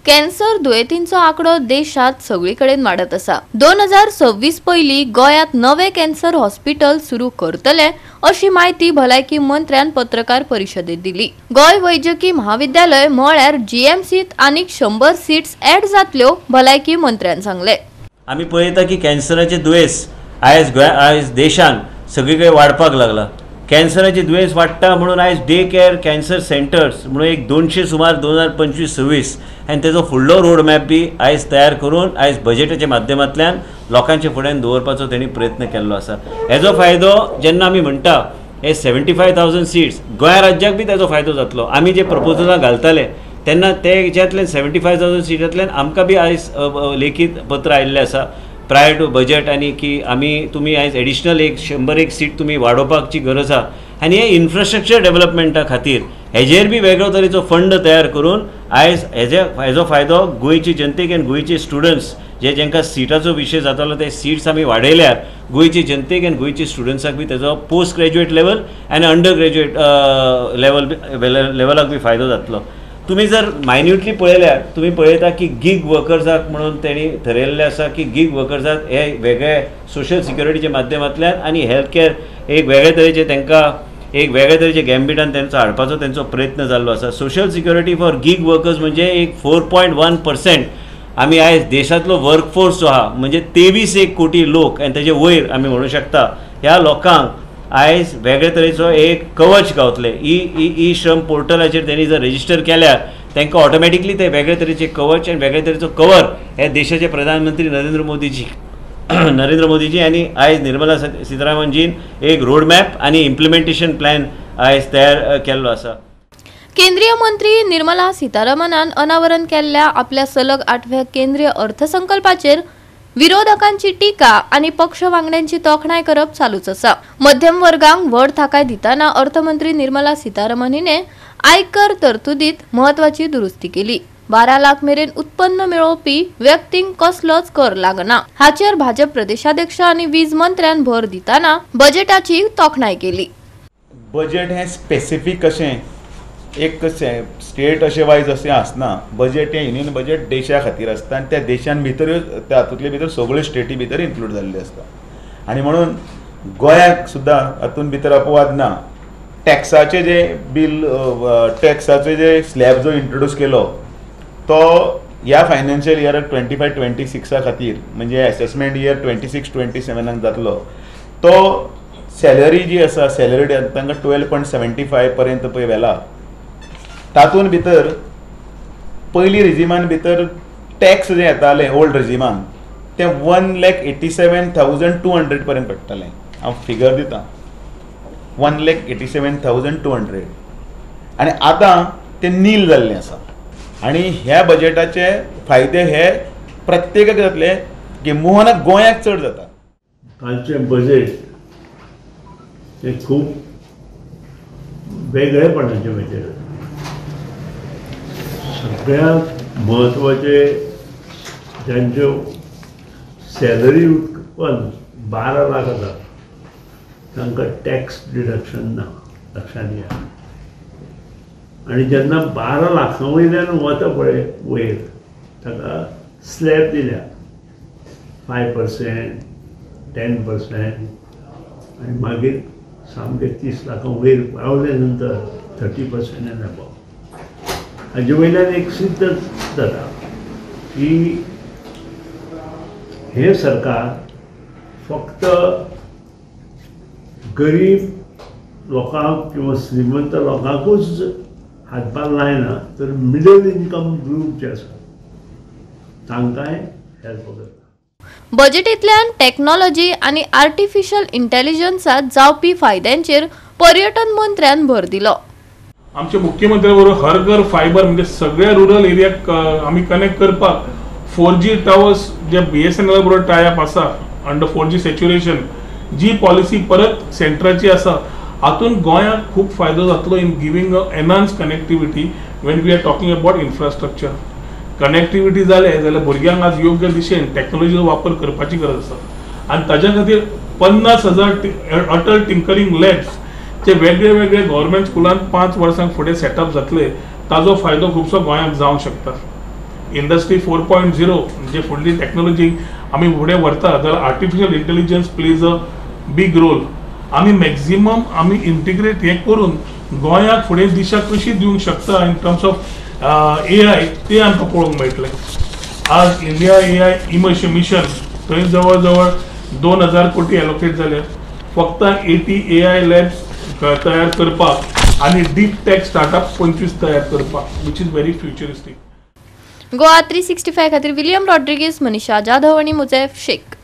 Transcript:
Cancer दुयेंतींचो आंकडो देशात सगळीकडेन वाढत आसा। 2026 पयली गोयात नवे कॅन्सर हॉस्पिटल सुरू करतले अशी माहिती भलायकी मंत्र्यान पत्रकार परिषदेत दिली। गोय वैजकी महाविद्यालय म्हळ्यार जीएमसीत आनीक 100 सीट्स ऍड जातल्यो भलायकी मंत्र्यान सांगले। आम्ही पळयता की कॅन्सराचे दुयेंस आयज देशान सगळीकडे वाढपाक लागला। कॅन्सराचे दुयेंस वाडटा म्हणून आयज डे केअर कॅन्सर सेंटर्स म्हणून एक 200 सुमार 2025-26 आनी तेजो फुडलो रोड मॅप बी आयज तयार करून आयज बजेटाच्या माध्यमांतल्यान लोकांचे फुड्यान दवरपाचो तेणी प्रयत्न केल्लो आसा। हेजो फायदो जेन्ना आमी म्हणटा हे 75,000 सीट्स गोंय राज्याक बी तेजो फायदो जातलो। आमी जे प्रपोजलां घालताले तेन्ना ते हेच्यातल्यान 75,000 सीटांतल्यान आमकां बी आयज लेखीत पत्र आयिल्लें आसा प्रायर टू बजेट आनी की तुमी आयज एडिशनल 101 सीट तुमी वाडोवपाची गरज आहा आनी हे इन्फ्रास्ट्रक्चर डेव्हलपमेंटा खातीर हेजेर बी वेगळो तरेचो फंड तयार करून आयज हेजो फायदो गोंयची जनतेक आनी गोंयचे स्टुडंट्स जेंकां सिटाचो विशय जातालो ते सीट्स आमी वाडयल्यार गोंयची जनतेक आनी गोंयचे स्टुडंट्साक बी तेजो पोस्ट ग्रॅज्युएट लेवल आनी अंडर ग्रॅज्युएट लेवलाक बी फायदो जातलो। तुम्ही जर मायन्युटली पळयल्यार तुम्ही पळयता की गीग वर्कर्साक म्हणून तेणी ठरयल्लें आसा की गीग वर्कर्साक हे वेगळे सोशल सिक्युरिटीच्या माध्यमांतल्यान आनी हेल्थ केअर एक वेगळे तरेचे तांकां एक वेगळे तरेचे गॅम्बिटान तेंचो हाडपाचो तेंचो प्रयत्न जाल्लो आसा। Social security for gig workers म्हणजे एक 4.1% आमी आयज देशांतलो वर्कफोर्स जो आहा म्हणजे 23 कोटी लोक आनी तेजे वयर आमी म्हणूं शकता ह्या लोकांक आयज वेगळे तरेचो एक कवच गावतले। ई श्रम पोर्टलाचेर त्यांनी जर रजिस्टर केल्यार तांकां ऑटोमॅटिकली ते वेगळे तरेचे कवच आनी वेगळे तरेचो कवर हे देशाचे प्रधानमंत्री नरेंद्र मोदीजी आनी आयज निर्मला सीतारामनजीन एक रोड मॅप आनी इम्प्लिमेंटेशन प्लॅन आयज तयार केल्लो आसा। केंद्रीय मंत्री निर्मला सीतारामनान अनावरण केल्ल्या आपल्या सलग 8व्या केंद्रीय अर्थसंकल्पाचेर विरोधकांची टीका आणि पक्ष वांगड्यांची तोखणाय करप चालूच आसा। मध्यम वर्गांक व्हड थाकाय दिताना अर्थमंत्री निर्मला सीतारामन हिने आयकर तरतुदीत महत्वाची दुरुस्ती केली। 12 लाख मेरेन उत्पन्न मेळोवपी व्यक्तींक कसलोच कर लागना हाचेर भाजप प्रदेशाध्यक्ष आणि वीज मंत्र्यान भर दिताना बजेटाची तोखणाय केली। बजेट हे स्पेसिफिक अशें एक स्टेट अशें वायज अशें आसना। बजेट हे युनियन बजेट देशा खातीर आसता आनी त्या देशान भितर तातूंतले भितर सगळ्यो स्टेटी भितर इन्क्लूड जाल्ले आसता आनी म्हणून गोंयाक सुद्दां हातूंत भितर अपवाद ना। टॅक्साचे जे बिल टॅक्साचे जे स्लॅब जो इंट्रोड्यूस केलो तो ह्या फायनान्शियल इयराक 25-26 खातीर म्हणजे एसेसमेंट इयर 26-27 जातलो। तो सॅलरी जी आसा सॅलरी तांकां 12.75 पर्यंत पळय व्हेला। तातूंत भितर पयली रेजिमान भितर टॅक्स जे येताले ओल्ड रेजिमान ते 1,87,200 पर्यंत पडटाले। हांव फिगर दिता 1,87,200 आनी आतां ते नील जाल्लें आसा आनी ह्या बजेटाचे फायदे हे प्रत्येकाक जातले किंबहुना गोंयाक चड जाता। कालचें बजेट हे खूब वेगळेपणाचें बजेट सगळ्यात महत्वाचे ज्यांच्यो सॅलरी उत्पन्न 12 लाख आसा तांकां टॅक्स डिडक्शन ना लक्षांत घ्या। आनी जेन्ना 12 लाखां वयल्यान वता पळय वयर ताका स्लॅब दिल्या 5%, 10% आनी मागीर सामके 30 लाखां वयर पावले नंतर 30% एंड अबव। हाजे वयल्यान एक सिद्ध जाता की हे सरकार फक्त गरीब लोकांक किंवा श्रीमंत लोकांकूच हातभार लायना तर मिडल इन्कम ग्रूप जे आसा तांकांय हेल्प करता। बजेटींतल्यान टेक्नॉलॉजी आणि आर्टिफिशियल इंटेलिजन्सात जावपी फायद्यांचेर पर्यटन मंत्र्यान भर दिलो। आमचे मुख्यमंत्री बरोबर हर घर फायबर म्हणजे सगळ्या रुरल एरियाक आम्ही कनेक्ट करपाक 4G टावर्स जे BSNL बरोबर टायअप आसा अंडर 4G सॅच्युरेशन जी पॉलिसी परत सेंटराची आसा हातून गोंयाक खूप फायदो जातलो in giving enhance connectivity when we are talking about infrastructure. Connectivity जाले जाल्यार भुरग्यांक आज योग्य दिशेन टेक्नॉलॉजीचो वापर करपाची गरज आसा आनी ताच्या खातीर 50,000 अटल टिंकरिंग लॅब्स जे वेगळे वेगळे गव्हर्मेंट स्कुलांत 5 वर्सांक फुडें सेटअप जातले ताजो फायदो खुबसो गोंयांक जावंक शकता। इंडस्ट्री 4.0 जे फुडली टेक्नॉलॉजी आमी फुडें व्हरता जाल्यार artificial intelligence plays a big role. आमी मॅक्झिमम आमी इंटिग्रेट हे करून गोंयाक फुडें दिशा कशी दिवंक शकता इन टर्म्स ऑफ AI ते आमकां पळोवंक मेळटलें. आज इंडिया AI मिशन थंय जवळ जवळ 2000 कोटी एलोकेट जाल्या फक्त 80 AI लॅब्स तयार करपाक आनी डीप टेक स्टार्टअप 25 तयार करपाक विच इज व्हेरी फ्युचरिस्टीक. गोवा 365 खातीर विलियम रॉड्रिगीस, मनीषा जाधव आणि मुझैफ शेख.